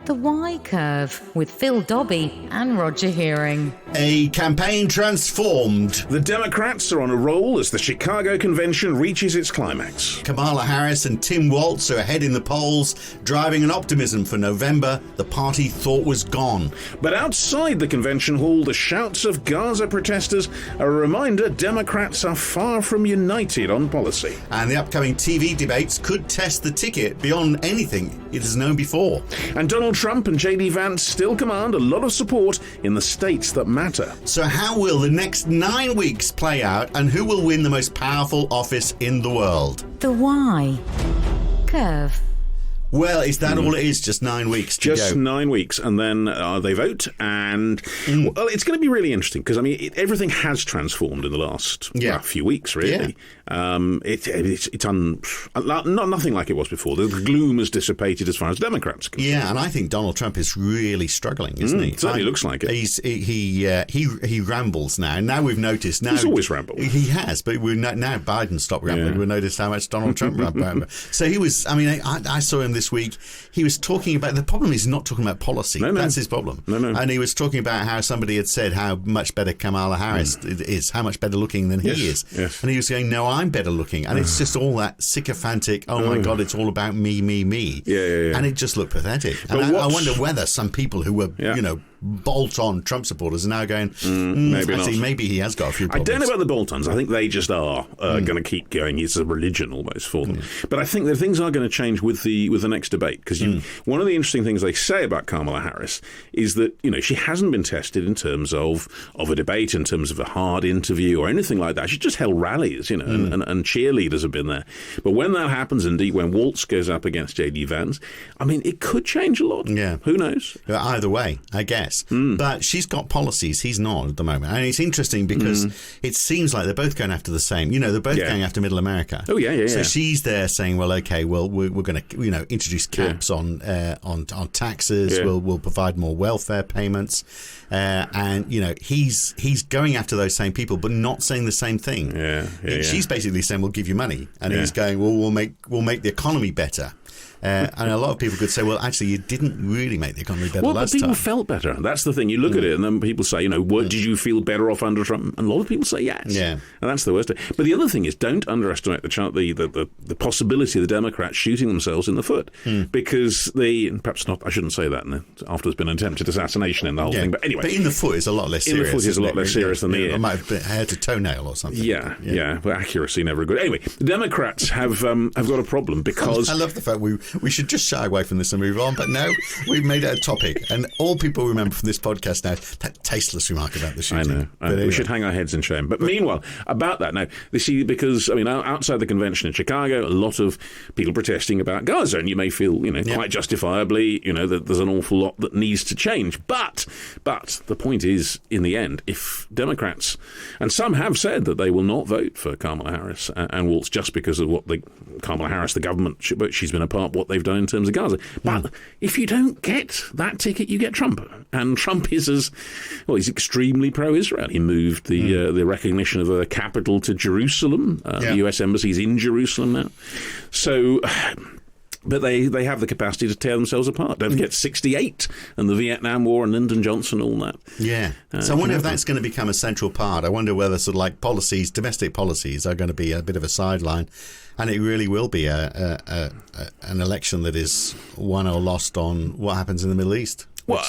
The Y Curve with Phil Dobby and Roger Hearing. A campaign transformed. The Democrats are on a roll as the Chicago convention reaches its climax. Kamala Harris and Tim Walz are ahead in the polls, driving an optimism for November the party thought was gone. But outside the convention hall, the shouts of Gaza protesters are a reminder Democrats are far from united on policy. And the upcoming TV debates could test the ticket beyond anything it has known before. And Donald Trump and J.D. Vance still command a lot of support in the states that matter. So how will the next 9 weeks play out, and who will win the most powerful office in the world? The Y Curve. Well, is that all it is? Just 9 weeks to Just go? 9 weeks, and then they vote, and well, it's going to be really interesting because I mean, everything has transformed in the last few weeks, really. It's nothing like it was before. The gloom has dissipated as far as Democrats are concerned. Yeah, and I think Donald Trump is really struggling, isn't he? It certainly looks like it. He rambles now. Now we've noticed. Now He's always rambled. He has, but now Biden stopped rambling. We've noticed how much Donald Trump rambled. So he was. I mean, I saw him this week. He was talking about, the problem is not talking about policy. No. That's his problem. No. And he was talking about how somebody had said how much better Kamala Harris is, how much better looking than he is. Yes. And he was going, no, I'm better looking. And it's just all that sycophantic, oh my God, it's all about me. Yeah. And it just looked pathetic. But and I wonder whether some people who were, bolt-on Trump supporters are now going, maybe he has got a few problems. I don't know about the bolt-ons. I think they just are going to keep going. It's a religion almost for them. But I think that things are going to change with the next debate, because one of the interesting things they say about Kamala Harris is that she hasn't been tested in terms of a debate, in terms of a hard interview or anything like that. She's just held rallies, and cheerleaders have been there. But when that happens, indeed, when Walz goes up against J.D. Vance, I mean, it could change a lot. Yeah. Who knows? Either way, I guess. But she's got policies he's not at the moment. And it's interesting because it seems like they're both going after the same. They're both going after Middle America. Oh, yeah. So she's there saying, well, okay, well, we're going to, introduce caps on taxes. Yeah. We'll provide more welfare payments. And he's going after those same people, but not saying the same thing. She's basically saying, we'll give you money. And he's going, well, we'll make the economy better. And a lot of people could say, well, actually, you didn't really make the economy better last time. But people felt better. That's the thing. You look at it, and then people say, did you feel better off under Trump? And a lot of people say yes. Yeah. And that's the worst. But the other thing is, don't underestimate the possibility of the Democrats shooting themselves in the foot. Because perhaps not, I shouldn't say that after there's been an attempted assassination in the whole thing. But anyway. But in the foot is a lot less serious. In the foot is a lot less serious than the ear. It might have been hair to toenail or something. Yeah. But accuracy never good. Anyway, the Democrats have got a problem because... I love the fact we should just shy away from this and move on, but no, we've made it a topic, and all people remember from this podcast now that tasteless remark about the shooting. I know. Anyway. We should hang our heads in shame. But meanwhile, about that now, because outside the convention in Chicago, a lot of people protesting about Gaza, and you may feel quite justifiably that there's an awful lot that needs to change. But the point is, in the end, if Democrats, and some have said that they will not vote for Kamala Harris and Walz just because of what Kamala Harris, the government she's been a part, what they've done in terms of Gaza. But if you don't get that ticket, you get Trump. And Trump is he's extremely pro-Israel. He moved the recognition of a capital to Jerusalem. The US Embassy's in Jerusalem now. So... But they have the capacity to tear themselves apart. Don't forget 68 and the Vietnam War and Lyndon Johnson, all that. Yeah. So I wonder if that's going to become a central part. I wonder whether sort of like domestic policies are going to be a bit of a sideline. And it really will be an election that is won or lost on what happens in the Middle East. Well,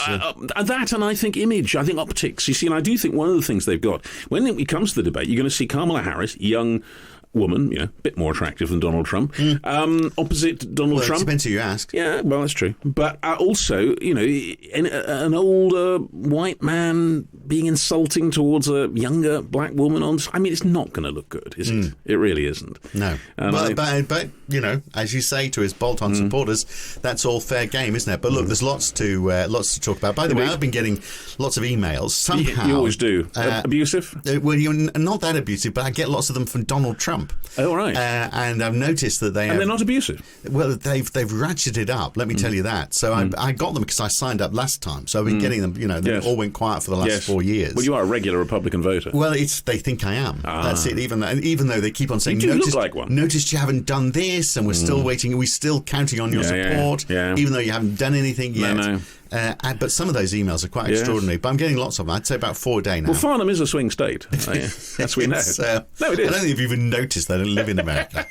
that and I think image, I think optics. You see, and I do think one of the things they've got, when it comes to the debate, you're going to see Kamala Harris, young woman, a bit more attractive than Donald Trump, opposite Donald Trump. It depends who you ask. Yeah, well, that's true. But also, an older white man being insulting towards a younger black woman. It's not going to look good, is it? It really isn't. No. But as you say to his bolt-on supporters, that's all fair game, isn't it? But look, there's lots to talk about. By the way, I've been getting lots of emails. Somehow, you always do. Abusive? Well, you're not that abusive, but I get lots of them from Donald Trump. Trump. Oh, right. And I've noticed that they're not abusive. Well, they've ratcheted up. Let me tell you that. So I got them because I signed up last time. So I've been getting them. They all went quiet for the last 4 years. Well, you are a regular Republican voter. Well, they think I am. That's it. Even though they keep on saying, you look like one. Notice you haven't done this, and we're still waiting. We're still counting on your support, even though you haven't done anything yet. No. But some of those emails are quite extraordinary. But I'm getting lots of them. I'd say about 4 a day now. Well, Farnham is a swing state. That's we know. No, it is. I don't think you've even noticed that I don't live in America.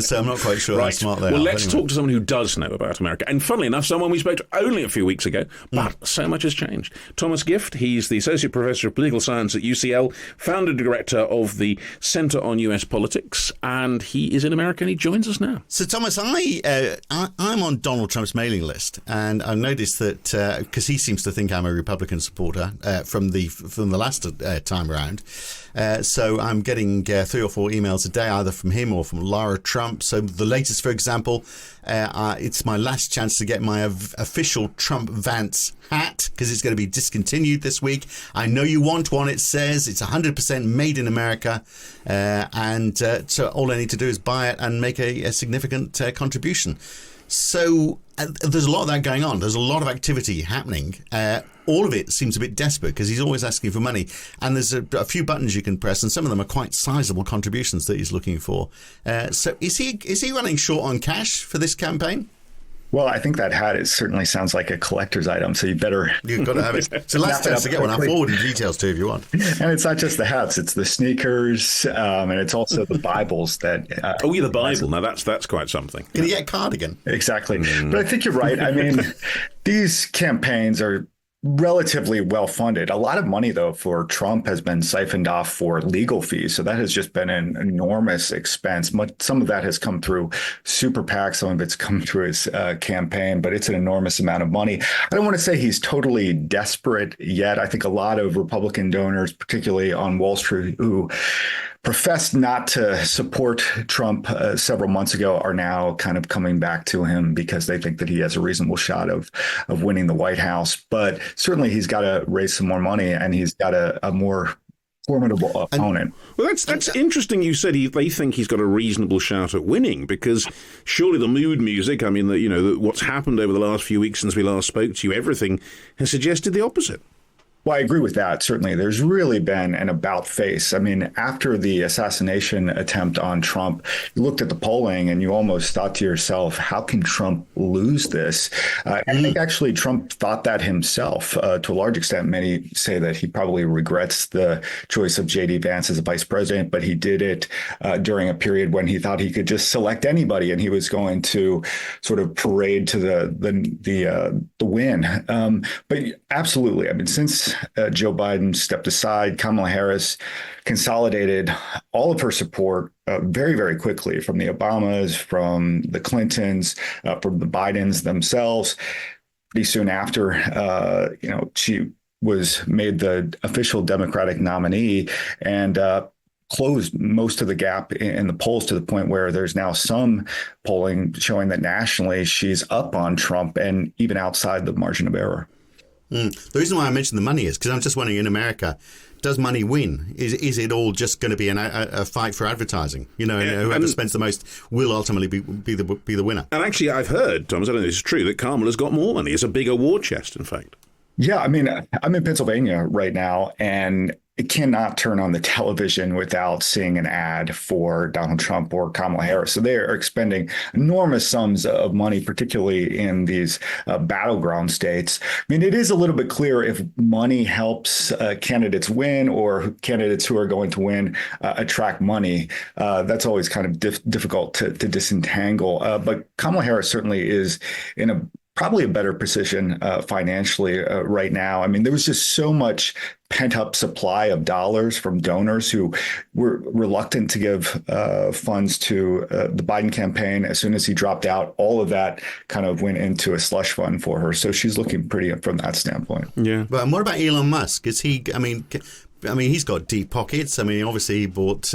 So I'm not quite sure how smart they are. Well, let's talk to someone who does know about America. And funnily enough, someone we spoke to only a few weeks ago. But so much has changed. Thomas Gift, he's the Associate Professor of Political Science at UCL, founder director of the Center on US Politics, and he is in America and he joins us now. So, Thomas, I'm on Donald Trump's mailing list, and I've noticed that because he seems to think I'm a Republican supporter from the last time around. So I'm getting 3 or 4 emails a day, either from him or from Lara Trump. So the latest, for example, it's my last chance to get my official Trump-Vance hat because it's going to be discontinued this week. I know you want one. It says it's 100% made in America. So all I need to do is buy it and make a significant contribution. So there's a lot of that going on. There's a lot of activity happening. All of it seems a bit desperate because he's always asking for money. And there's a few buttons you can press, and some of them are quite sizable contributions that he's looking for. So is he running short on cash for this campaign? Well, I think that hat certainly sounds like a collector's item, so you've got to have it. So last chance to get one. I'll forward the details to you if you want. And it's not just the hats; it's the sneakers, and it's also the Bibles that. The Bible. Now that's quite something. Can you get a cardigan? Exactly, but I think you're right. I mean, these campaigns are relatively well funded. A lot of money, though, for Trump has been siphoned off for legal fees. So that has just been an enormous expense. Some of that has come through super PAC. Some of it's come through his campaign, but it's an enormous amount of money. I don't want to say he's totally desperate yet. I think a lot of Republican donors, particularly on Wall Street, who professed not to support Trump several months ago, are now kind of coming back to him because they think that he has a reasonable shot of winning the White House. But certainly he's got to raise some more money, and he's got a more formidable opponent. Well, that's interesting. You said they think he's got a reasonable shot at winning, because surely the mood music, I mean, what's happened over the last few weeks since we last spoke to you, everything has suggested the opposite. Well, I agree with that. Certainly, there's really been an about face. I mean, after the assassination attempt on Trump, you looked at the polling and you almost thought to yourself, how can Trump lose this? I think actually Trump thought that himself to a large extent. Many say that he probably regrets the choice of J.D. Vance as a vice president, but he did it during a period when he thought he could just select anybody and he was going to sort of parade to the win. But absolutely, I mean, since Joe Biden stepped aside, Kamala Harris consolidated all of her support very, very quickly from the Obamas, from the Clintons, from the Bidens themselves. Pretty soon after, she was made the official Democratic nominee and closed most of the gap in the polls to the point where there's now some polling showing that nationally she's up on Trump and even outside the margin of error. The reason why I mentioned the money is because I'm just wondering, in America, does money win? Is it all just going to be a fight for advertising? And whoever spends the most will ultimately be the winner. And actually, I've heard, Thomas, I don't know if it's true, that Kamala's got more money. It's a bigger war chest, in fact. Yeah, I mean, I'm in Pennsylvania right now, and it cannot turn on the television without seeing an ad for Donald Trump or Kamala Harris. So they are expending enormous sums of money, particularly in these battleground states. I mean, it is a little bit clear if money helps candidates win or candidates who are going to win attract money. That's always kind of difficult to disentangle. But Kamala Harris certainly is in probably a better position financially right now. I mean, there was just so much pent-up supply of dollars from donors who were reluctant to give funds to the Biden campaign. As soon as he dropped out, all of that kind of went into a slush fund for her. So she's looking pretty from that standpoint. Yeah. But what about Elon Musk? Is he, I mean, he's got deep pockets. I mean, obviously he bought,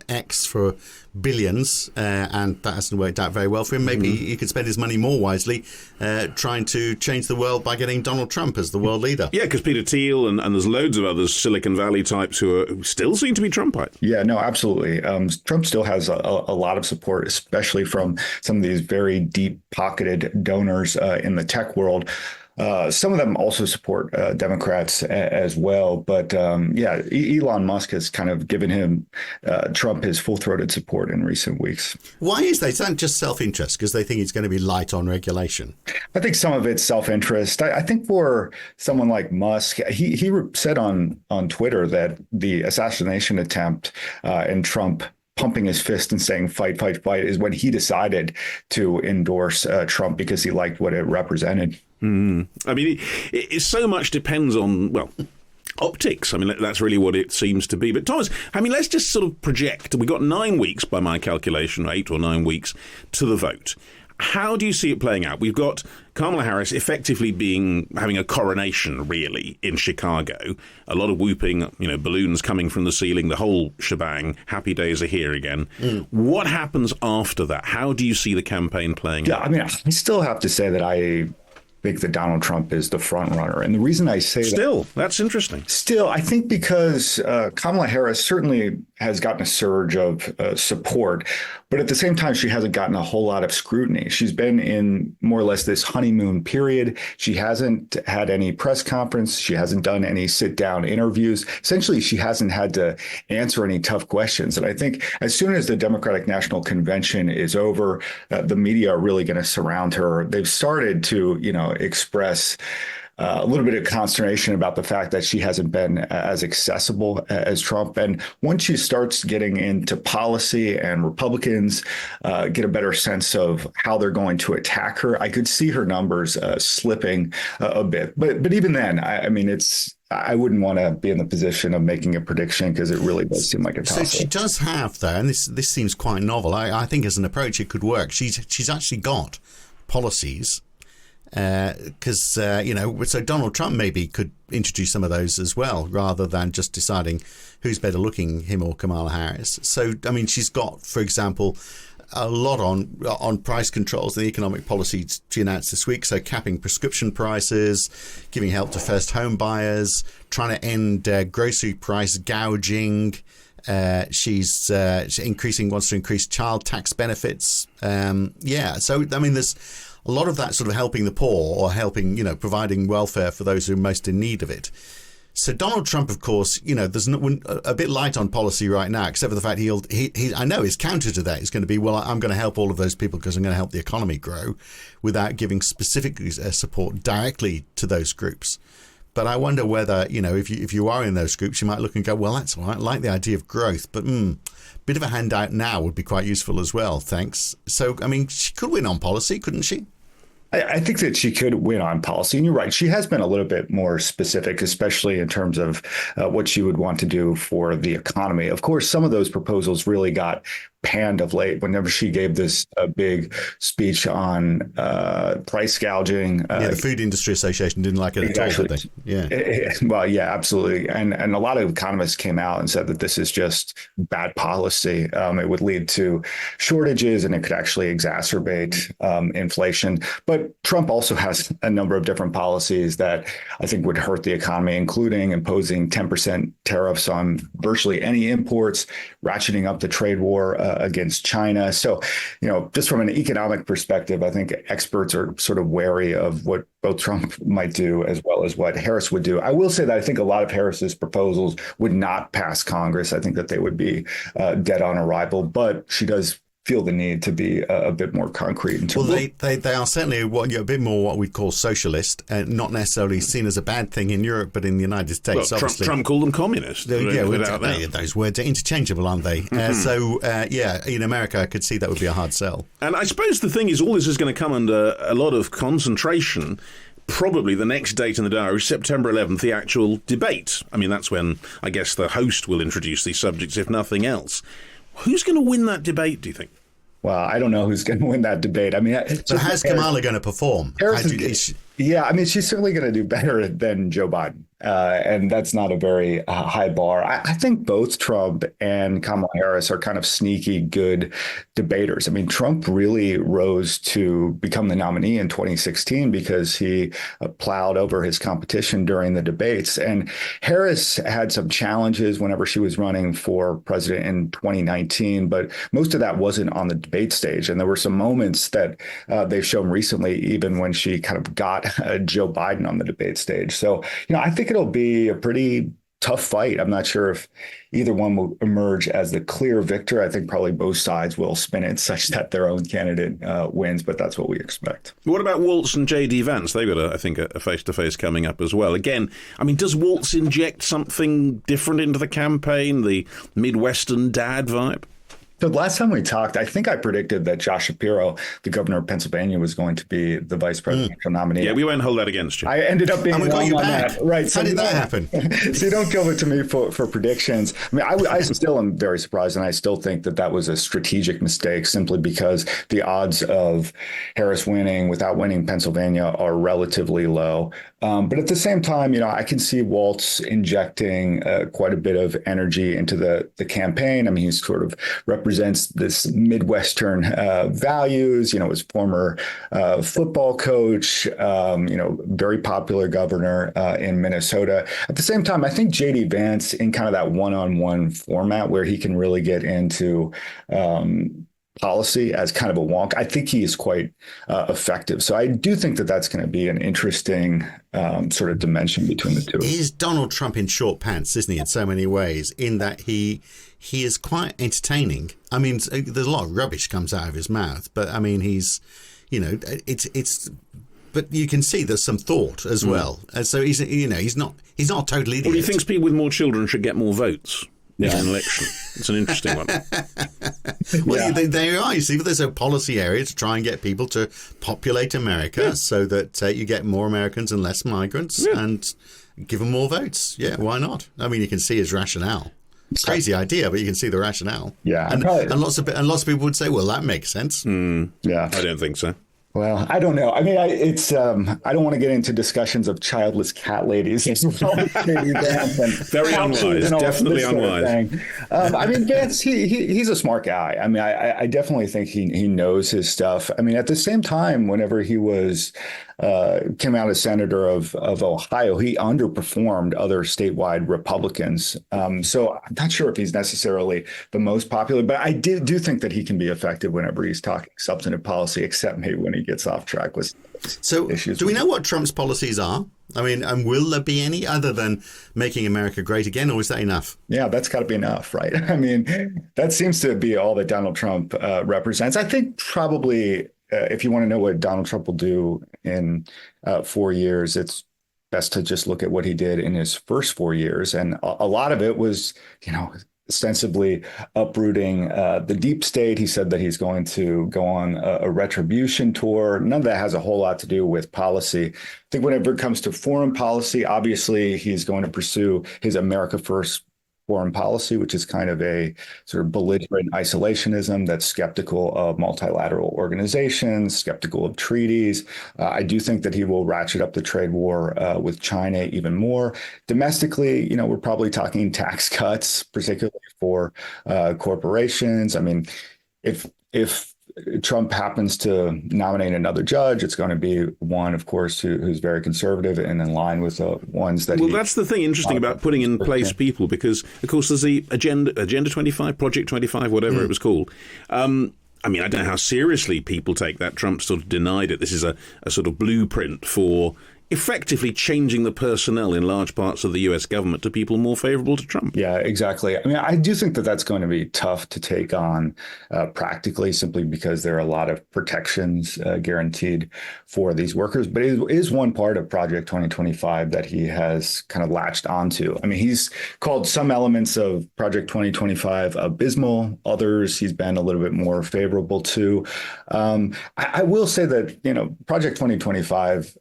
X for billions, and that hasn't worked out very well for him. Maybe he could spend his money more wisely, trying to change the world by getting Donald Trump as the world leader. Yeah, because Peter Thiel and there's loads of other Silicon Valley types who still seem to be Trumpite. Yeah, no, absolutely. Trump still has a lot of support, especially from some of these very deep-pocketed donors in the tech world. Some of them also support Democrats as well. But Elon Musk has kind of given him Trump his full-throated support in recent weeks. Why is that? Is that just self-interest because they think he's going to be light on regulation? I think some of it's self-interest. I think for someone like Musk, he said on Twitter that the assassination attempt and Trump pumping his fist and saying fight, fight, fight is when he decided to endorse Trump because he liked what it represented. I mean, it so much depends on, optics. I mean, that's really what it seems to be. But Thomas, I mean, let's just sort of project. We've got 9 weeks, by my calculation, 8 or 9 weeks to the vote. How do you see it playing out? We've got Kamala Harris effectively having a coronation, really, in Chicago. A lot of whooping, balloons coming from the ceiling, the whole shebang. Happy days are here again. What happens after that? How do you see the campaign playing out? I mean, I still have to say that I think that Donald Trump is the front runner. And the reason I say that's interesting. I think because Kamala Harris certainly has gotten a surge of support, but at the same time, she hasn't gotten a whole lot of scrutiny. She's been in more or less this honeymoon period. She hasn't had any press conference. She hasn't done any sit down interviews. Essentially, she hasn't had to answer any tough questions. And I think as soon as the Democratic National Convention is over, the media are really going to surround her. They've started to, express a little bit of consternation about the fact that she hasn't been as accessible as Trump. And once she starts getting into policy and Republicans get a better sense of how they're going to attack her, I could see her numbers slipping a bit. But even then, I wouldn't want to be in the position of making a prediction because it really does seem like a toss-up. So she does have, though, and this seems quite novel. I think as an approach, it could work. She's actually got policies. Because, so Donald Trump maybe could introduce some of those as well, rather than just deciding who's better looking, him or Kamala Harris. So, I mean, she's got, for example, a lot on price controls, the economic policies she announced this week. So capping prescription prices, giving help to first home buyers, trying to end grocery price gouging. She's wants to increase child tax benefits. So, I mean, there's a lot of that sort of helping the poor or helping, providing welfare for those who are most in need of it. So Donald Trump, of course, there's a bit light on policy right now, except for the fact I know his counter to that is going to be, well, I'm going to help all of those people because I'm going to help the economy grow without giving specific support directly to those groups. But I wonder whether, if you are in those groups, you might look and go, well, that's all right. I like the idea of growth, but bit of a handout now would be quite useful as well. Thanks. So, I mean, she could win on policy, couldn't she? I think that she could win on policy. And you're right. She has been a little bit more specific, especially in terms of what she would want to do for the economy. Of course, some of those proposals really got panned of late whenever she gave this big speech on price gouging. The Food Industry Association didn't like it at all, did they? Yeah. Well, yeah, absolutely. And a lot of economists came out and said that this is just bad policy. It would lead to shortages and it could actually exacerbate inflation. But Trump also has a number of different policies that I think would hurt the economy, including imposing 10% tariffs on virtually any imports, ratcheting up the trade war against China. So, just from an economic perspective, I think experts are sort of wary of what both Trump might do as well as what Harris would do. I will say that I think a lot of Harris's proposals would not pass Congress. I think that they would be dead on arrival, but she does feel the need to be a bit more concrete. Well, they are certainly a bit more what we'd call socialist, and not necessarily seen as a bad thing in Europe, but in the United States, well, obviously. Trump called them communist. Those words are interchangeable, aren't they? In America, I could see that would be a hard sell. And I suppose the thing is, all this is going to come under a lot of concentration. Probably the next date in the diary is September 11th, the actual debate. I mean, that's when I guess the host will introduce these subjects, if nothing else. Who's going to win that debate, do you think? Well, I don't know who's going to win that debate. I mean, so how's Kamala going to perform? Yeah, I mean, she's certainly going to do better than Joe Biden. And that's not a very high bar. I think both Trump and Kamala Harris are kind of sneaky good debaters. I mean, Trump really rose to become the nominee in 2016 because he plowed over his competition during the debates. And Harris had some challenges whenever she was running for president in 2019, but most of that wasn't on the debate stage. And there were some moments that they've shown recently, even when she kind of got Joe Biden on the debate stage. So, I think it'll be a pretty tough fight. I'm not sure if either one will emerge as the clear victor. I think probably both sides will spin it such that their own candidate wins, but that's what we expect. What about Walz and J.D. Vance? They've got, I think, a face-to-face coming up as well. Again, I mean, does Walz inject something different into the campaign, the Midwestern dad vibe? The last time we talked, I think I predicted that Josh Shapiro, the governor of Pennsylvania, was going to be the vice presidential nominee. Yeah, we won't hold that against you. I ended up being wrong on that. Right. How did that happen? So you don't give it to me for predictions. I mean, I still am very surprised, and I still think that was a strategic mistake simply because the odds of Harris winning without winning Pennsylvania are relatively low. But at the same time, I can see Walz injecting quite a bit of energy into the campaign. I mean, he's sort of represents this Midwestern values, his former football coach, very popular governor in Minnesota. At the same time, I think J.D. Vance in kind of that one-on-one format where he can really get into policy as kind of a wonk, I think he is quite effective. So I do think that that's going to be an interesting sort of dimension between the two. He's Donald Trump in short pants, isn't he, in so many ways, in that he is quite entertaining. I mean, there's a lot of rubbish comes out of his mouth, but I mean, he's, it's but you can see there's some thought as well. And so he's not a total idiot. Well, he thinks people with more children should get more votes. Yeah, an election. It's an interesting one. Well, there are. You see, there's a policy area to try and get people to populate America so that you get more Americans and less migrants and give them more votes. Yeah, why not? I mean, you can see his rationale. Crazy idea, but you can see the rationale. Yeah, and lots of people would say, "Well, that makes sense." Yeah, I don't think so. Well, I don't know. I mean, it's I don't want to get into discussions of childless cat ladies as well. Very unwise, definitely unwise. I mean, Vance, he's a smart guy. I mean, I definitely think he knows his stuff. I mean, at the same time, whenever he came out as senator of Ohio, he underperformed other statewide Republicans. So I'm not sure if he's necessarily the most popular, but I do think that he can be effective whenever he's talking substantive policy, except maybe when he gets off track with issues. Do we know what Trump's policies are? I mean, and will there be any other than making America great again, or is that enough? Yeah, that's got to be enough, right? I mean, that seems to be all that Donald Trump represents. I think probably if you want to know what Donald Trump will do in 4 years, it's best to just look at what he did in his first 4 years. And a lot of it was, ostensibly uprooting the deep state. He said that he's going to go on a retribution tour. None of that has a whole lot to do with policy. I think whenever it comes to foreign policy, obviously he's going to pursue his America First foreign policy, which is kind of a sort of belligerent isolationism that's skeptical of multilateral organizations, skeptical of treaties. I do think that he will ratchet up the trade war with China even more. Domestically, we're probably talking tax cuts, particularly for corporations. I mean, if Trump happens to nominate another judge, it's going to be one, of course, who's very conservative and in line with the ones that. Well, that's the thing interesting about putting in place people, because, of course, there's the Agenda 25, Project 25, whatever it was called. I mean, I don't know how seriously people take that. Trump sort of denied it. This is a sort of blueprint for effectively changing the personnel in large parts of the U.S. government to people more favorable to Trump. Yeah, exactly. I mean, I do think that that's going to be tough to take on practically, simply because there are a lot of protections guaranteed for these workers. But it is one part of Project 2025 that he has kind of latched onto. I mean, he's called some elements of Project 2025 abysmal. Others he's been a little bit more favorable to. I will say that, Project 2025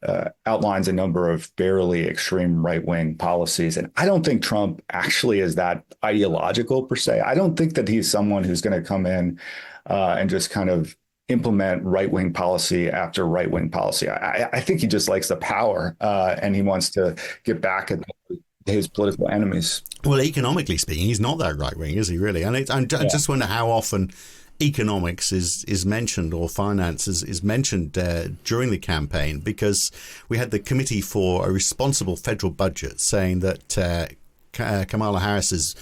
outlines a number of fairly extreme right-wing policies. And I don't think Trump actually is that ideological per se. I don't think that he's someone who's going to come in and just kind of implement right-wing policy after right-wing policy. I think he just likes the power, and he wants to get back at his political enemies. Well, economically speaking, he's not that right-wing, is he really? And I just wonder how often economics is mentioned, or finance is mentioned during the campaign, because we had the Committee for a Responsible Federal Budget saying that Kamala Harris's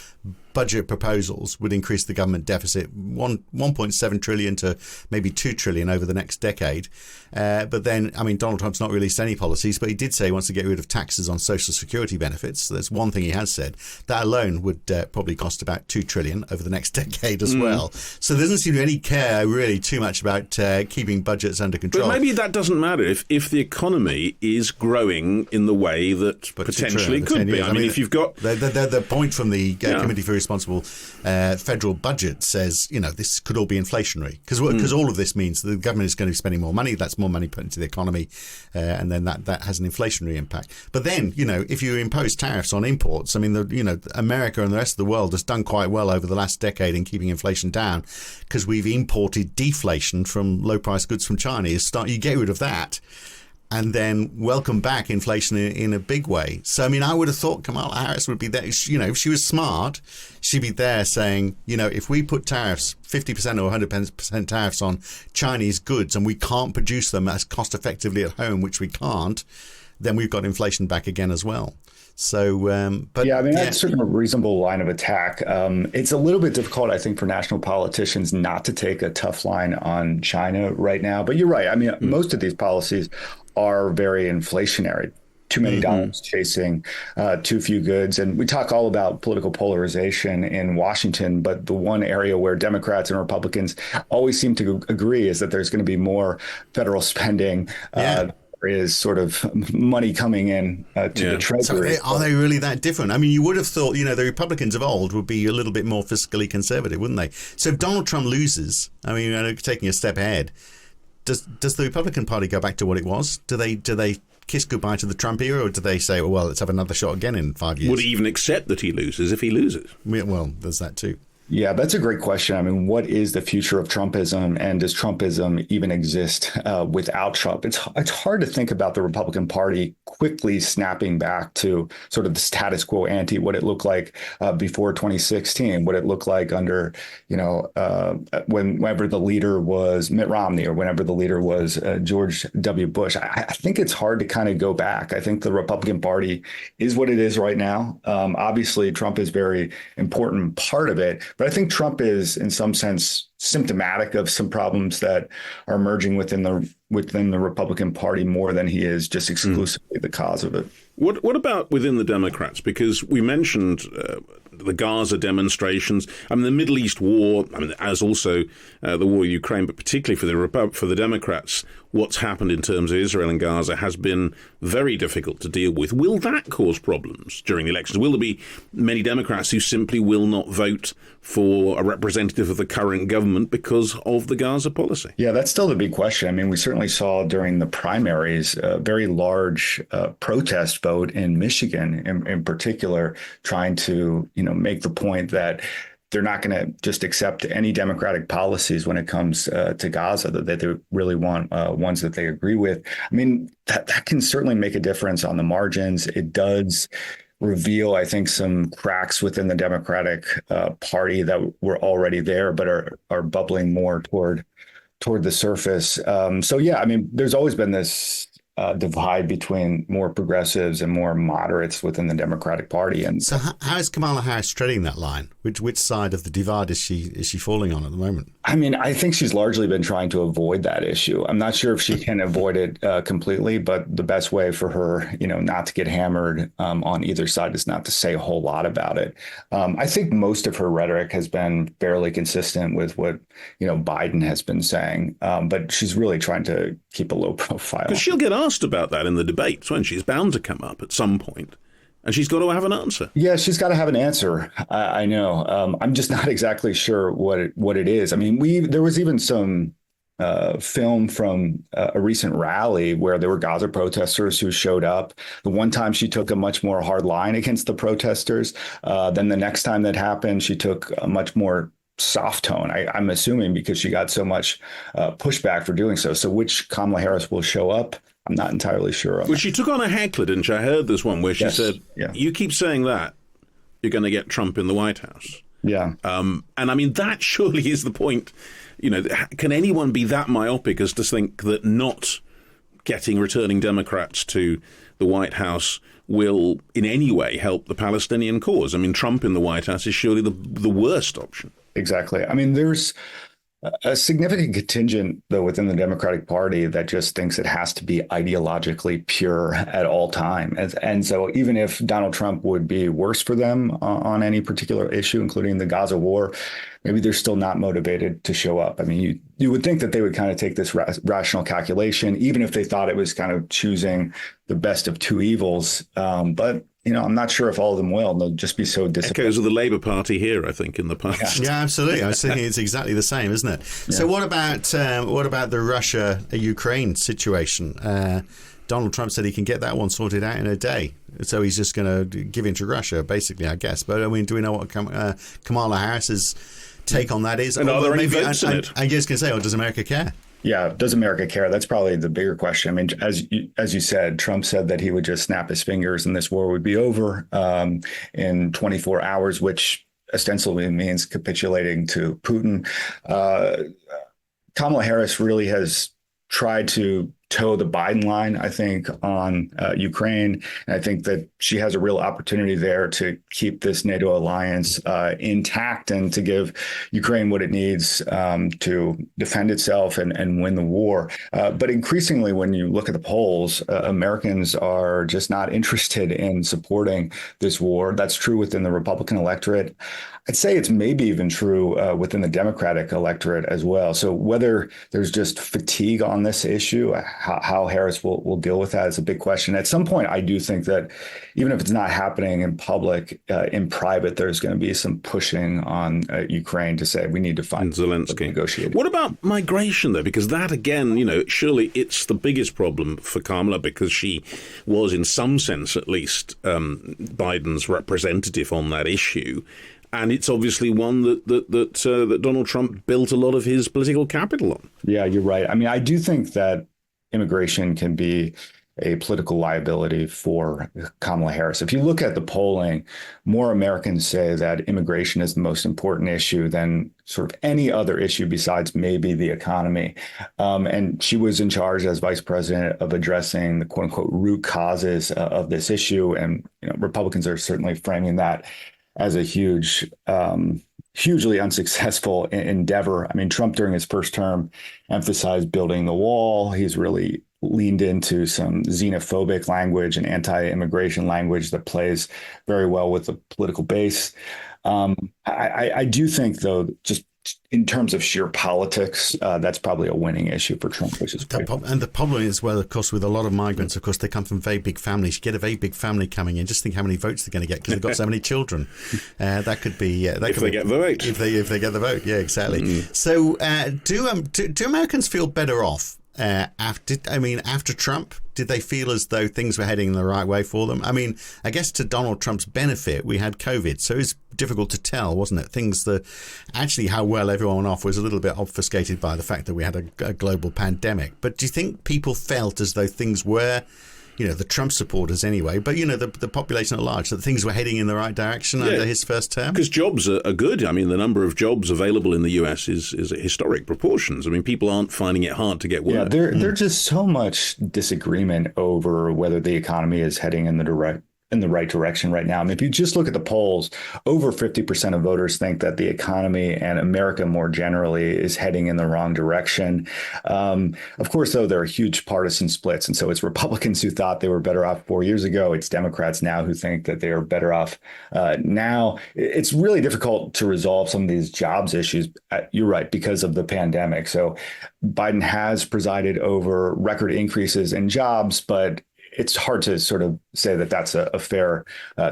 budget proposals would increase the government deficit 1.7 trillion to maybe 2 trillion over the next decade. But then, I mean, Donald Trump's not released any policies, but he did say he wants to get rid of taxes on social security benefits. That's one thing he has said. That alone would probably cost about 2 trillion over the next decade as well. So there doesn't seem to be any care really too much about keeping budgets under control. But maybe that doesn't matter if the economy is growing in the way that potentially could be. I mean, if you've got... The point from the Committee for Responsible Federal Budget says, this could all be inflationary, because all of this means the government is going to be spending more money. That's more money put into the economy, and then that has an inflationary impact. But then, if you impose tariffs on imports, I mean, America and the rest of the world has done quite well over the last decade in keeping inflation down, because we've imported deflation from low-price goods from China. You get rid of that, and then welcome back inflation in a big way. So, I mean, I would have thought Kamala Harris would be there. If she was smart, she'd be there saying, if we put tariffs, 50% or 100% tariffs on Chinese goods, and we can't produce them as cost effectively at home, which we can't, then we've got inflation back again as well. So, that's certainly a reasonable line of attack. It's a little bit difficult, I think, for national politicians not to take a tough line on China right now. But you're right. I mean, most of these policies are very inflationary. Too many dollars chasing too few goods. And we talk all about political polarization in Washington, but the one area where Democrats and Republicans always seem to agree is that there's going to be more federal spending. There is sort of money coming in to the Treasury. So are they really that different? I mean, you would have thought, the Republicans of old would be a little bit more fiscally conservative, wouldn't they? So if Donald Trump loses, I mean, taking a step ahead, does the Republican Party go back to what it was? Do they kiss goodbye to the Trump era, or do they say, well, let's have another shot again in 5 years? Would he even accept that he loses if he loses? Well, there's that too. Yeah, that's a great question. I mean, what is the future of Trumpism, and does Trumpism even exist without Trump? It's hard to think about the Republican Party quickly snapping back to sort of the status quo ante, what it looked like before 2016, what it looked like under, whenever the leader was Mitt Romney, or whenever the leader was George W. Bush. I think it's hard to kind of go back. I think the Republican Party is what it is right now. Obviously, Trump is a very important part of it. But I think Trump is, in some sense, symptomatic of some problems that are emerging within the Republican Party more than he is just exclusively the cause of it. What about within the Democrats? Because we mentioned the Gaza demonstrations. I mean, the Middle East war, as also the war in Ukraine, but particularly for the Democrats, what's happened in terms of Israel and Gaza has been very difficult to deal with. Will that cause problems during the elections? Will there be many Democrats who simply will not vote for a representative of the current government because of the Gaza policy? Yeah, that's still the big question. I mean, we certainly saw during the primaries a very large protest vote in Michigan, in particular, trying to make the point that they're not going to just accept any Democratic policies when it comes to Gaza, that they really want ones that they agree with. I mean, that can certainly make a difference on the margins. It does reveal, I think, some cracks within the Democratic Party that were already there, but are bubbling more toward the surface. There's always been this divide between more progressives and more moderates within the Democratic Party. And so how is Kamala Harris treading that line? Which side of the divide is she falling on at the moment? I mean, I think she's largely been trying to avoid that issue. I'm not sure if she can avoid it completely, but the best way for her, not to get hammered on either side is not to say a whole lot about it. I think most of her rhetoric has been fairly consistent with what, Biden has been saying, but she's really trying to keep a low profile. Because she'll get asked about that in the debates, when she's bound to come up at some point. And she's got to have an answer. Yeah, she's got to have an answer. I know. I'm just not exactly sure what it is. I mean, there was even some film from a recent rally where there were Gaza protesters who showed up. The one time she took a much more hard line against the protesters. Then the next time that happened, she took a much more soft tone. I'm assuming because she got so much pushback for doing so. So which Kamala Harris will show up? I'm not entirely sure. Well, she took on a heckler, didn't she? I heard this one where she said, yeah, you keep saying that, you're going to get Trump in the White House. Yeah. And I mean, that surely is the point. You know, can anyone be that myopic as to think that not getting returning Democrats to the White House will in any way help the Palestinian cause? I mean, Trump in the White House is surely the worst option. Exactly. I mean, there's a significant contingent, though, within the Democratic Party that just thinks it has to be ideologically pure at all time. And so even if Donald Trump would be worse for them on any particular issue, including the Gaza war, maybe they're still not motivated to show up. I mean, you would think that they would kind of take this rational calculation, even if they thought it was kind of choosing the best of two evils. But I'm not sure if all of them will. They'll just be so disappointed. Echoes of the Labour Party here, I think, in the past. Yeah, absolutely. I was thinking it's exactly the same, isn't it? Yeah. So what about the Russia-Ukraine situation? Donald Trump said he can get that one sorted out in a day. So he's just going to give in to Russia, basically, I guess. But I mean, do we know what Kamala Harris's take on that is? And are there any votes in it? I'm just going to say, or does America care? Yeah, does America care? That's probably the bigger question. I mean, as you said, Trump said that he would just snap his fingers and this war would be over in 24 hours, which ostensibly means capitulating to Putin. Kamala Harris really has tried to toe the Biden line, I think, on Ukraine. And I think that she has a real opportunity there to keep this NATO alliance intact and to give Ukraine what it needs to defend itself and win the war. But increasingly, when you look at the polls, Americans are just not interested in supporting this war. That's true within the Republican electorate. I'd say it's maybe even true within the Democratic electorate as well. So whether there's just fatigue on this issue, how Harris will deal with that is a big question. At some point, I do think that even if it's not happening in public, in private, there's going to be some pushing on Ukraine to say we need to find Zelensky negotiate. What about migration, though? Because that, again, surely it's the biggest problem for Kamala because she was, in some sense at least, Biden's representative on that issue. And it's obviously one that Donald Trump built a lot of his political capital on. Yeah, you're right. I mean, I do think that immigration can be a political liability for Kamala Harris. If you look at the polling, more Americans say that immigration is the most important issue than sort of any other issue besides maybe the economy. And she was in charge as vice president of addressing the quote unquote root causes of this issue. And Republicans are certainly framing that as a hugely unsuccessful endeavor. I mean, Trump during his first term emphasized building the wall. He's really leaned into some xenophobic language and anti-immigration language that plays very well with the political base. I do think, though, just in terms of sheer politics, that's probably a winning issue for Trump, which is great. And the problem is, well, of course, with a lot of migrants, of course, they come from very big families. You get a very big family coming in. Just think how many votes they're going to get because they've got so many children. That could be if they get the vote. If they get the vote, yeah, exactly. Mm. So, do Americans feel better off? After Trump, did they feel as though things were heading the right way for them? I mean, I guess to Donald Trump's benefit, we had COVID, so it's difficult to tell, wasn't it? Actually how well everyone went off was a little bit obfuscated by the fact that we had a global pandemic. But do you think people felt as though things were, the Trump supporters anyway, but the population at large, that things were heading in the right direction under his first term? Because jobs are good. I mean, the number of jobs available in the US is at historic proportions. I mean, people aren't finding it hard to get work. Yeah, there's just so much disagreement over whether the economy is heading in the right direction right now. I mean, if you just look at the polls, over 50% of voters think that the economy and America more generally is heading in the wrong direction. Of course, though, there are huge partisan splits. And so it's Republicans who thought they were better off 4 years ago. It's Democrats now who think that they are better off now. It's really difficult to resolve some of these jobs issues. You're right, because of the pandemic. So Biden has presided over record increases in jobs, but it's hard to sort of say that that's a fair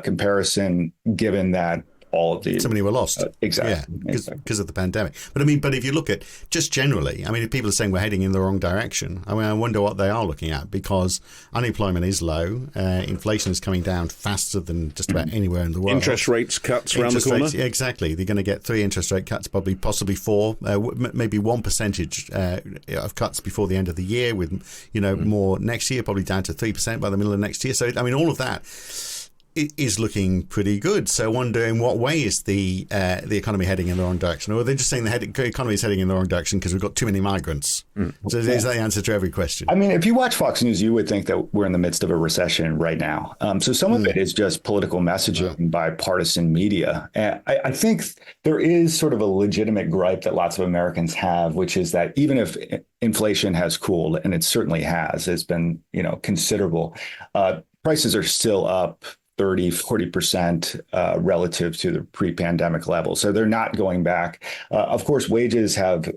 comparison, given that all of these. So many were lost. Exactly. Yeah, because of the pandemic. But I mean, if you look at just generally, I mean, if people are saying we're heading in the wrong direction, I mean, I wonder what they are looking at, because unemployment is low. Inflation is coming down faster than just about anywhere in the world. Interest rates cuts around the corner. Yeah, exactly. They're going to get 3 interest rate cuts, possibly 4, maybe 1% of cuts before the end of the year, with more next year, probably down to 3% by the middle of next year. So I mean, all of that is looking pretty good. So I wonder, in what way is the economy heading in the wrong direction? Or are they just saying the economy is heading in the wrong direction because we've got too many migrants? So is that the answer to every question? I mean, if you watch Fox News, you would think that we're in the midst of a recession right now. So some of it is just political messaging by partisan media. And I think there is sort of a legitimate gripe that lots of Americans have, which is that even if inflation has cooled, and it certainly has, it's been, considerable, prices are still up 30-40% relative to the pre-pandemic level. So they're not going back. Of course, wages have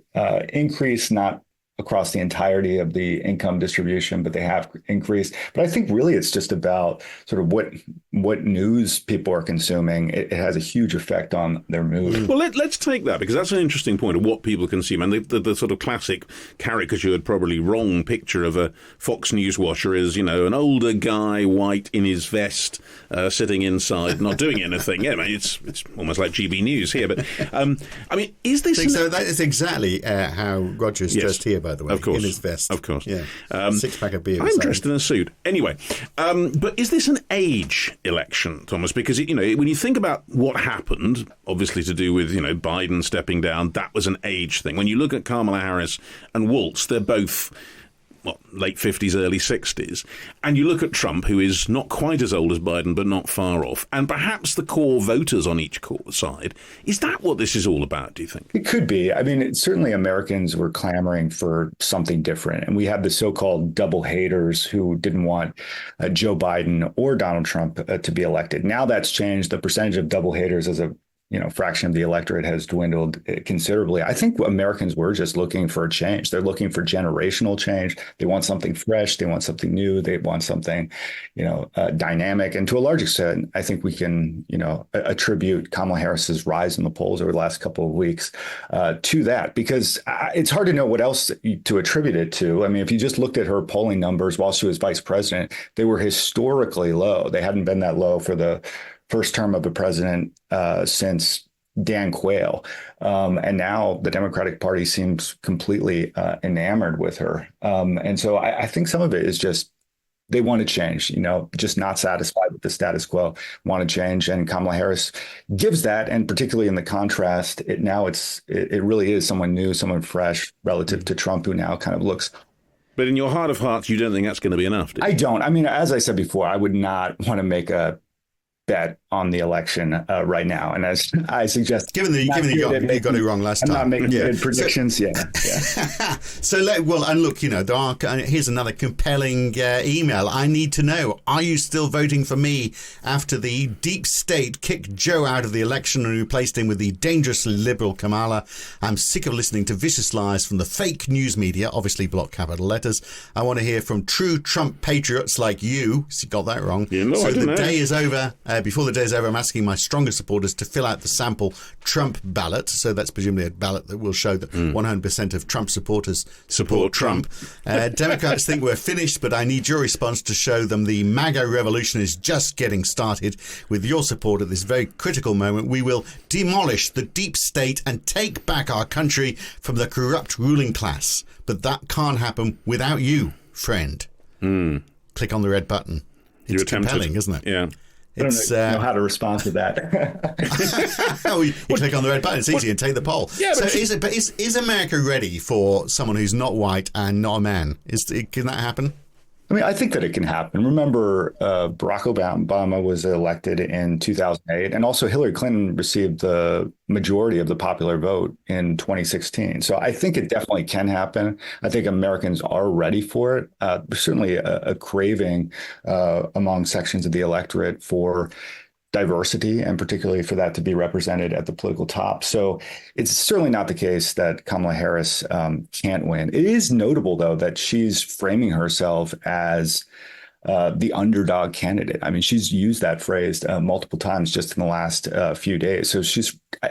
increased, not across the entirety of the income distribution, but they have increased. But I think really it's just about sort of what news people are consuming. It has a huge effect on their mood. Well, let's take that, because that's an interesting point of what people consume. And the sort of classic caricatured, probably wrong picture of a Fox News watcher is, an older guy, white, in his vest, sitting inside, not doing anything. Yeah, I mean, it's almost like GB News here. But, I mean, is this... So that is exactly how Roger is dressed here, by the way. Of course. In his vest. Of course. Yeah. 6-pack of beer. I'm dressed in a suit. Anyway, but is this an age election, Thomas? Because, when you think about what happened, obviously to do with, Biden stepping down, that was an age thing. When you look at Kamala Harris and Walz, they're both... late 50s, early 60s. And you look at Trump, who is not quite as old as Biden, but not far off. And perhaps the core voters on each side. Is that what this is all about, do you think? It could be. I mean, certainly Americans were clamoring for something different. And we have the so-called double haters who didn't want Joe Biden or Donald Trump to be elected. Now that's changed. The percentage of double haters as a fraction of the electorate has dwindled considerably. I think Americans were just looking for a change. They're looking for generational change. They want something fresh. They want something new. They want something, dynamic. And to a large extent, I think we can, attribute Kamala Harris's rise in the polls over the last couple of weeks to that, because it's hard to know what else to attribute it to. I mean, if you just looked at her polling numbers while she was vice president, they were historically low. They hadn't been that low for the first term of the president since Dan Quayle. And now the Democratic Party seems completely enamored with her. And so I think some of it is just they want to change, just not satisfied with the status quo, want to change. And Kamala Harris gives that. And particularly in the contrast, it really is someone new, someone fresh relative to Trump, who now kind of looks. But in your heart of hearts, you don't think that's going to be enough, do you? I don't. I mean, as I said before, I would not want to make a bet on the election right now, and as I suggest, given you got it wrong last time, I'm not making predictions. Yeah. So look, there are. Here's another compelling email. I need to know: are you still voting for me after the deep state kicked Joe out of the election and replaced him with the dangerously liberal Kamala? I'm sick of listening to vicious lies from the fake news media, obviously block capital letters. I want to hear from true Trump patriots like you. So you got that wrong. Yeah, no, so the day is over. Before the day is over, I'm asking my strongest supporters to fill out the sample Trump ballot. So that's presumably a ballot that will show that 100% of Trump supporters support Trump. Democrats think we're finished, but I need your response to show them the MAGA revolution is just getting started. With your support at this very critical moment, we will demolish the deep state and take back our country from the corrupt ruling class. But that can't happen without you, friend. Click on the red button. It's compelling, isn't it? Yeah. I don't know how to respond to that. You click on the red button. It's easy and take the poll. Yeah, so is America ready for someone who's not white and not a man? Can that happen? I mean, I think that it can happen. Remember, Barack Obama was elected in 2008, and also Hillary Clinton received the majority of the popular vote in 2016. So I think it definitely can happen. I think Americans are ready for it. There's certainly a craving among sections of the electorate for diversity, and particularly for that to be represented at the political top. So it's certainly not the case that Kamala Harris can't win. It is notable, though, that she's framing herself as the underdog candidate. I mean, she's used that phrase multiple times just in the last few days. So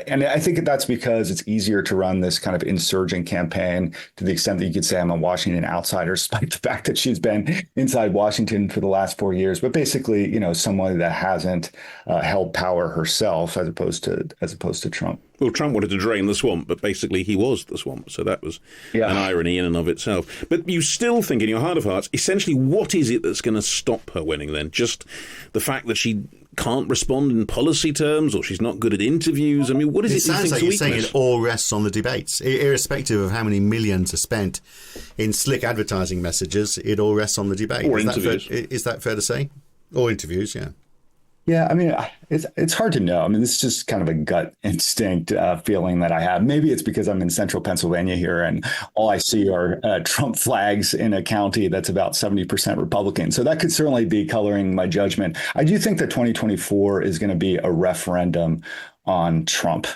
and I think that's because it's easier to run this kind of insurgent campaign to the extent that you could say I'm a Washington outsider, despite the fact that she's been inside Washington for the last 4 years. But basically, someone that hasn't held power herself, as opposed to Trump. Well, Trump wanted to drain the swamp, but basically he was the swamp. So that was an irony in and of itself. But you still think in your heart of hearts, essentially, what is it that's going to stop her winning then? Just the fact that she can't respond in policy terms, or she's not good at interviews? I mean, what is it? It sounds like you're saying it all rests on the debates. Irrespective of how many millions are spent in slick advertising messages, it all rests on the debate. Or interviews. Is that fair to say? Or interviews, yeah. Yeah, I mean, it's hard to know. I mean, this is just kind of a gut instinct feeling that I have. Maybe it's because I'm in central Pennsylvania here and all I see are Trump flags in a county that's about 70% Republican. So that could certainly be coloring my judgment. I do think that 2024 is going to be a referendum on Trump.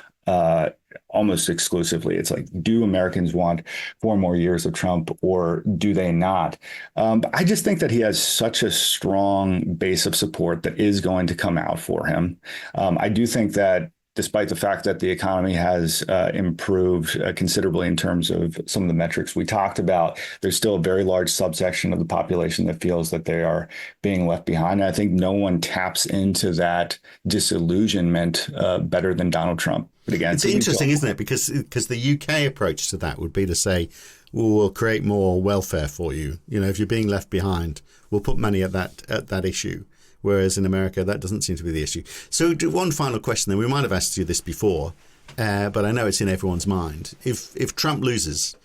Almost exclusively. It's like, do Americans want 4 more years of Trump or do they not? But I just think that he has such a strong base of support that is going to come out for him. I do think that despite the fact that the economy has improved considerably in terms of some of the metrics we talked about, there's still a very large subsection of the population that feels that they are being left behind. And I think no one taps into that disillusionment better than Donald Trump. But again, it's interesting, isn't it? Because the UK approach to that would be to say, we'll create more welfare for you. If you're being left behind, we'll put money at that issue. Whereas in America, that doesn't seem to be the issue. So one final question, then. We might have asked you this before, but I know it's in everyone's mind. If Trump loses,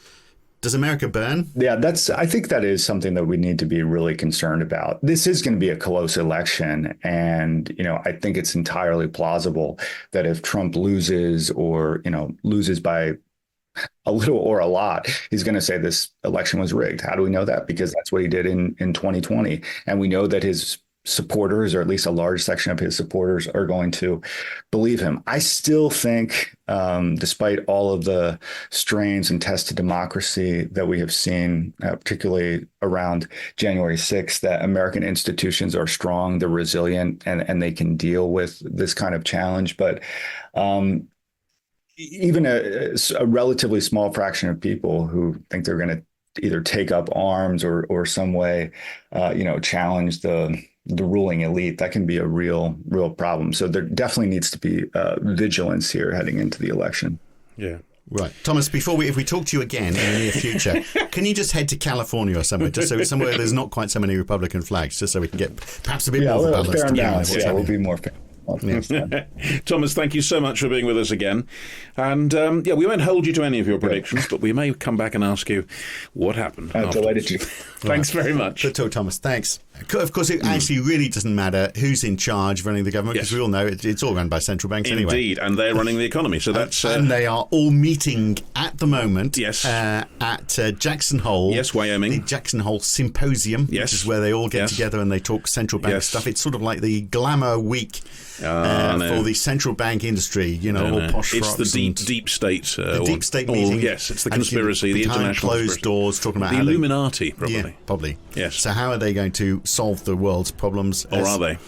does America burn? Yeah, I think that is something that we need to be really concerned about. This is going to be a close election. And, I think it's entirely plausible that if Trump loses or, loses by a little or a lot, he's going to say this election was rigged. How do we know that? Because that's what he did in 2020. And we know that his supporters, or at least a large section of his supporters, are going to believe him. I still think, despite all of the strains and tests of democracy that we have seen, particularly around January 6th, that American institutions are strong, they're resilient, and they can deal with this kind of challenge. But even a relatively small fraction of people who think they're going to either take up arms or some way, challenge the ruling elite, that can be a real problem. So there definitely needs to be vigilance here heading into the election. Yeah. Right. Thomas, if we talk to you again in the near future, can you just head to California or somewhere, just so somewhere there's not quite so many Republican flags, just so we can get perhaps a bit more of a balance. Fair and balanced. Yeah, we'll be more fair. Thomas, thank you so much for being with us again. And we won't hold you to any of your predictions, but we may come back and ask you what happened. Delighted to. Thanks very much. Good talk, Thomas. Thanks. Of course, it actually really doesn't matter who's in charge of running the government, because we all know it's all run by central banks anyway. Indeed, and they're running the economy. So that's and they are all meeting at the moment. Yes. At Jackson Hole. Yes, Wyoming. The Jackson Hole Symposium. Yes. Which is where they all get together and they talk central bank stuff. It's sort of like the glamour week for the central bank industry. All posh it's frocks. The deep state. The deep state meeting. Yes, it's the conspiracy, the international closed doors, talking about the Illuminati, probably. Yeah, probably. Yes. So how are they going to solve the world's problems? Or are they?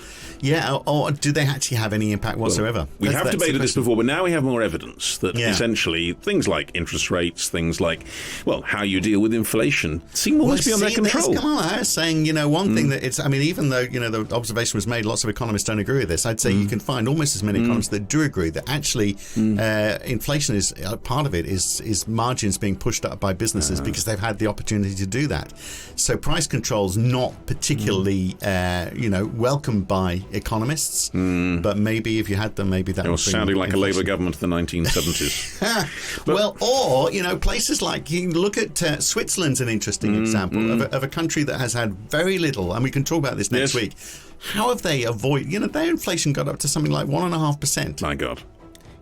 Yeah, or do they actually have any impact whatsoever? Well, we have debated this before, but now we have more evidence that essentially things like interest rates, things like, how you deal with inflation, seem almost beyond their control. There's Kamala Harris saying, one thing that even though, the observation was made, lots of economists don't agree with this, I'd say you can find almost as many economists that do agree that actually inflation is, part of it is margins being pushed up by businesses because they've had the opportunity to do that. So price control's not particularly, welcomed by economists, but maybe if you had them, maybe that was sounding like a Labour government of the 1970s. Places like, you look at Switzerland's an interesting example of a country that has had very little, and we can talk about this next week. How have they avoided, their inflation got up to something like 1.5%. My God.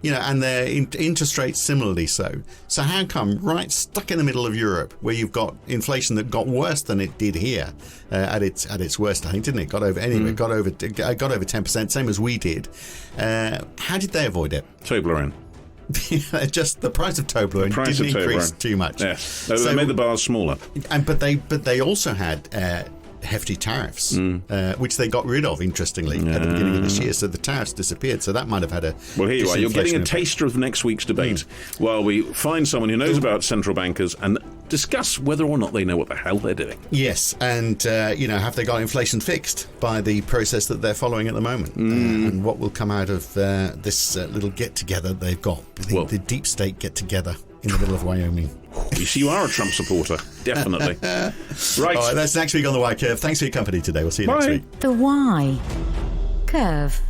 And their interest rates similarly so. So how come right stuck in the middle of Europe, where you've got inflation that got worse than it did here at its worst, I think, didn't it? Got over 10%, same as we did. How did they avoid it? Toblerone. Just the price of Toblerone didn't increase too much. Yes, they made the bars smaller. But they also had hefty tariffs, which they got rid of, interestingly, at the beginning of this year. So the tariffs disappeared. So that might have had a... Well, here you are. You're getting a taster of next week's debate while we find someone who knows about central bankers and discuss whether or not they know what the hell they're doing. Yes, and, have they got inflation fixed by the process that they're following at the moment? And what will come out of this little get-together they've got, the deep state get-together in the middle of Wyoming. You see, you are a Trump supporter. Definitely. Right. All right, that's next week on The Y Curve. Thanks for your company today. We'll see you next week. The Y Curve.